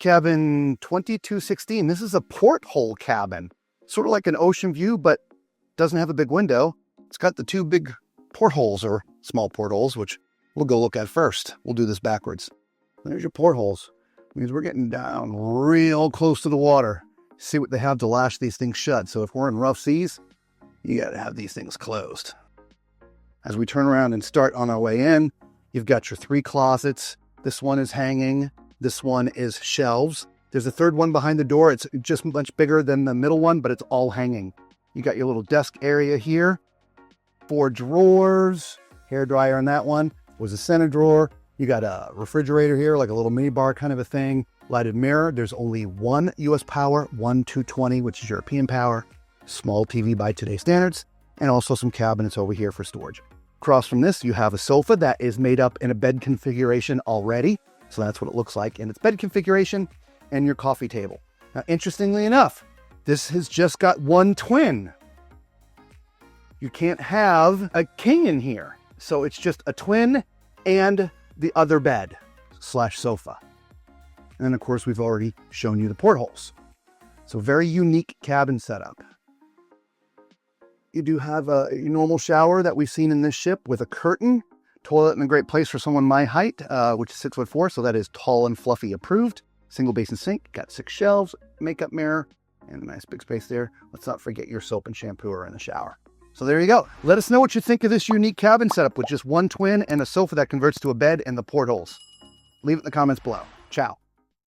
Cabin 2216. This is a porthole cabin. Sort of like an ocean view, but doesn't have a big window. It's got the two big portholes, or small portholes, which we'll go look at first. We'll do this backwards. There's your portholes. Means we're getting down real close to the water. See what they have to lash these things shut. So if we're in rough seas, you got to have these things closed. As we turn around and start on our way in, you've got your 3 closets. This one is hanging. This one is shelves. There's a third one behind the door. It's just much bigger than the middle one, but it's all hanging. You got your little desk area here. 4 drawers. Hair dryer in that one. Was a center drawer. You got a refrigerator here, like a little mini bar kind of a thing. Lighted mirror. There's only one US power, one 220, which is European power. Small TV by today's standards. And also some cabinets over here for storage. Across from this, you have a sofa that is made up in a bed configuration already. So that's what it looks like in its bed configuration, and your coffee table. Now, interestingly enough, this has just got one twin. You can't have a king in here. So it's just a twin and the other bed / sofa. And then, of course, we've already shown you the portholes. So very unique cabin setup. You do have a normal shower that we've seen in this ship with a curtain. Toilet in a great place for someone my height, which is 6'4", so that is tall and fluffy approved. Single basin sink, got 6 shelves, makeup mirror, and a nice big space there. Let's not forget your soap and shampoo are in the shower. So there you go. Let us know what you think of this unique cabin setup with just one twin and a sofa that converts to a bed and the portholes. Leave it in the comments below. Ciao.